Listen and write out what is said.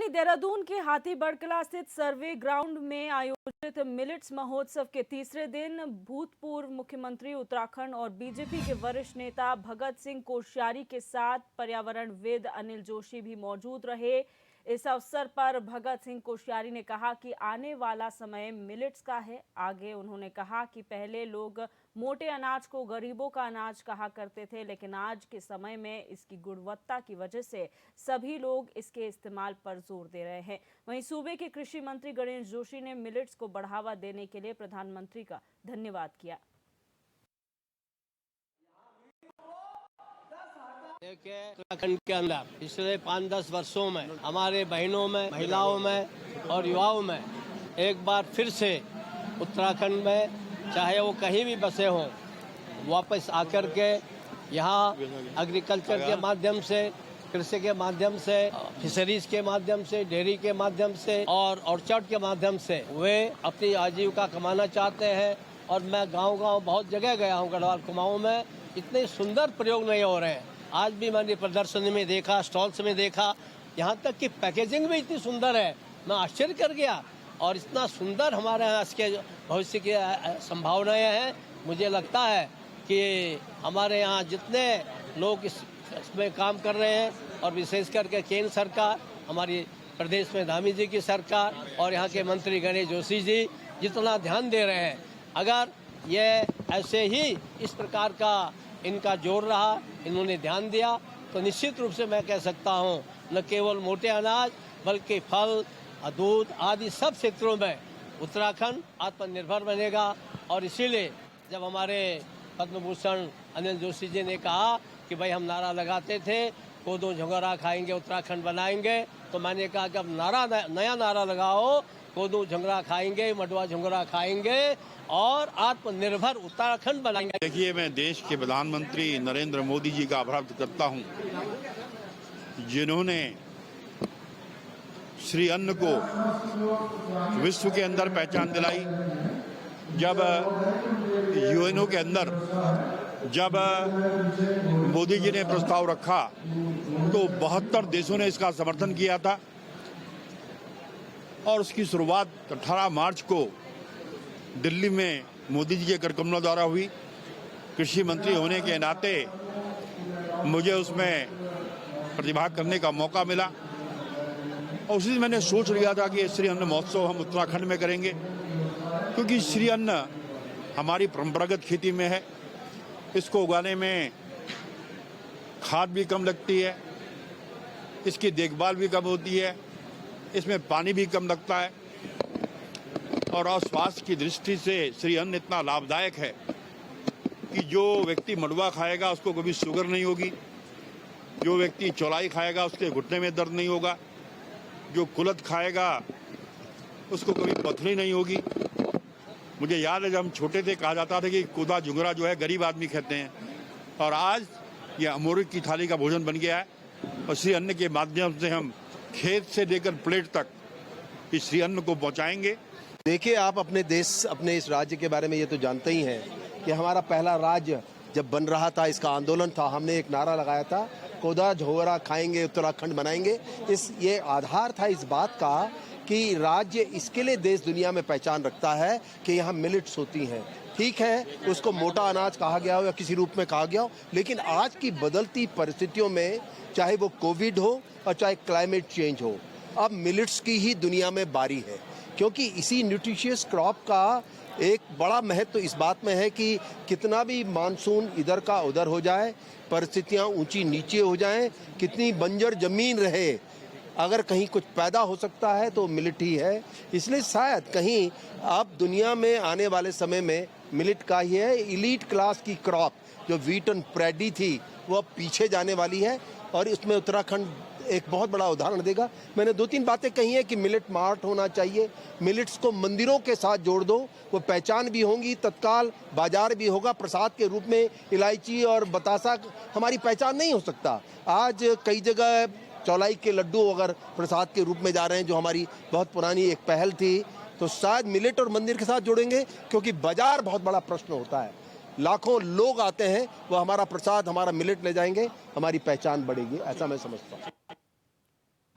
वहीं देहरादून के हाथीबड़कला स्थित सर्वे ग्राउंड में आयोजित मिलेट्स महोत्सव के तीसरे दिन भूतपूर्व मुख्यमंत्री उत्तराखंड और बीजेपी के वरिष्ठ नेता भगत सिंह कोश्यारी के साथ पर्यावरणविद अनिल जोशी भी मौजूद रहे। इस अवसर पर भगत सिंह कोश्यारी ने कहा कि आने वाला समय मिलेट्स का है। आगे उन्होंने कहा कि पहले लोग मोटे अनाज को गरीबों का अनाज कहा करते थे, लेकिन आज के समय में इसकी गुणवत्ता की वजह से सभी लोग इसके इस्तेमाल पर जोर दे रहे हैं। वहीं सूबे के कृषि मंत्री गणेश जोशी ने मिलेट्स को बढ़ावा देने के लिए प्रधानमंत्री का धन्यवाद किया। देखिए, उत्तराखंड के अंदर पिछले 5-10 वर्षों में हमारे बहनों में, महिलाओं में और युवाओं में एक बार फिर से उत्तराखंड में, चाहे वो कहीं भी बसे हों, वापस आकर के यहाँ एग्रीकल्चर के माध्यम से, कृषि के माध्यम से, फिशरीज के माध्यम से, डेयरी के माध्यम से और ऑर्चर्ड के माध्यम से वे अपनी आजीविका कमाना चाहते हैं। और मैं गांव-गांव बहुत जगह गया हूं, गढ़वाल कुमाऊं में इतने सुंदर प्रयोग नहीं हो रहे हैं। आज भी मैंने प्रदर्शनी में देखा, स्टॉल्स में देखा, यहाँ तक कि पैकेजिंग भी इतनी सुंदर है, मैं आश्चर्य कर गया। और इतना सुंदर हमारे यहाँ इसके भविष्य की संभावनाएं हैं। मुझे लगता है कि हमारे यहाँ जितने लोग इसमें काम कर रहे हैं और विशेष करके केंद्र सरकार, हमारी प्रदेश में धामी जी की सरकार और यहाँ के मंत्री गणेश जोशी जी जितना ध्यान दे रहे हैं, अगर ये ऐसे ही इस प्रकार का इनका जोर रहा, इन्होंने ध्यान दिया, तो निश्चित रूप से मैं कह सकता हूँ न केवल मोटे अनाज बल्कि फल, दूध आदि सब क्षेत्रों में उत्तराखंड आत्मनिर्भर बनेगा। और इसीलिए जब हमारे पद्म भूषण अनिल जोशी जी ने कहा कि भाई हम नारा लगाते थे कोदो झंगोरा खाएंगे उत्तराखंड बनाएंगे, तो मैंने कहा कि अब नया नारा लगाओ, कोदो झंगोरा खाएंगे, मडवा झंगोरा खाएंगे और आत्मनिर्भर उत्तराखंड बनाएंगे। देखिए, मैं देश के प्रधानमंत्री नरेंद्र मोदी जी का आभार व्यक्त करता हूं, जिन्होंने श्री अन्न को विश्व के अंदर पहचान दिलाई। जब यूएनओ के अंदर जब मोदी जी ने प्रस्ताव रखा तो 72 देशों ने इसका समर्थन किया था और उसकी शुरुआत 18 मार्च को दिल्ली में मोदी जी के कार्यक्रमों द्वारा हुई। कृषि मंत्री होने के नाते मुझे उसमें प्रतिभाग करने का मौका मिला और उसी दिन मैंने सोच लिया था कि श्री अन्न महोत्सव हम उत्तराखंड में करेंगे, क्योंकि श्री अन्न हमारी परंपरागत खेती में है। इसको उगाने में खाद भी कम लगती है, इसकी देखभाल भी कम होती है, इसमें पानी भी कम लगता है और स्वास्थ्य की दृष्टि से श्री अन्न इतना लाभदायक है कि जो व्यक्ति मडवा खाएगा उसको कभी शुगर नहीं होगी, जो व्यक्ति चौलाई खाएगा उसके घुटने में दर्द नहीं होगा, जो कुलथ खाएगा उसको कभी पथरी नहीं होगी। मुझे याद है जब हम छोटे थे कहा जाता था कि कोदा झुंगरा जो है गरीब आदमी खाते हैं, और आज ये अमृत की थाली का भोजन बन गया है। और श्री अन्न के माध्यम से हम खेत से लेकर प्लेट तक इस श्री अन्न को पहुंचाएंगे। देखिए, आप अपने देश, अपने इस राज्य के बारे में ये तो जानते ही हैं कि हमारा पहला राज्य जब बन रहा था, इसका आंदोलन था, हमने एक नारा लगाया था, कोदा झोरा खाएंगे उत्तराखंड बनाएंगे। ये आधार था इस बात का कि राज्य इसके लिए देश दुनिया में पहचान रखता है कि यहाँ मिलेट्स होती हैं। ठीक है, उसको मोटा अनाज कहा गया हो या किसी रूप में कहा गया हो, लेकिन आज की बदलती परिस्थितियों में, चाहे वो कोविड हो और चाहे क्लाइमेट चेंज हो, अब मिलेट्स की ही दुनिया में बारी है, क्योंकि इसी न्यूट्रिशियस क्रॉप का एक बड़ा महत्व इस बात में है कि कितना भी मानसून इधर का उधर हो जाए, परिस्थितियाँ ऊंची नीचे हो जाएं, कितनी बंजर जमीन रहे, अगर कहीं कुछ पैदा हो सकता है तो मिलेट ही है। इसलिए शायद कहीं अब दुनिया में आने वाले समय में मिलेट का ही है। इलीट क्लास की क्रॉप जो व्हीट एंड पैडी थी वो अब पीछे जाने वाली है और इसमें उत्तराखंड एक बहुत बड़ा उदाहरण देगा। मैंने 2-3 बातें कही हैं कि मिलेट मार्ट होना चाहिए, मिलेट्स को मंदिरों के साथ जोड़ दो, वो पहचान भी होंगी, तत्काल बाजार भी होगा। प्रसाद के रूप में इलायची और बतासा हमारी पहचान नहीं हो सकता। आज कई जगह चौलाई के लड्डू अगर प्रसाद के रूप में जा रहे हैं, जो हमारी बहुत पुरानी एक पहल थी, तो शायद मिलेट और मंदिर के साथ जोड़ेंगे, क्योंकि बाजार बहुत बड़ा प्रश्न होता है। लाखों लोग आते हैं, वो हमारा प्रसाद, हमारा मिलेट ले जाएंगे, हमारी पहचान बढ़ेगी, ऐसा मैं समझता हूँ।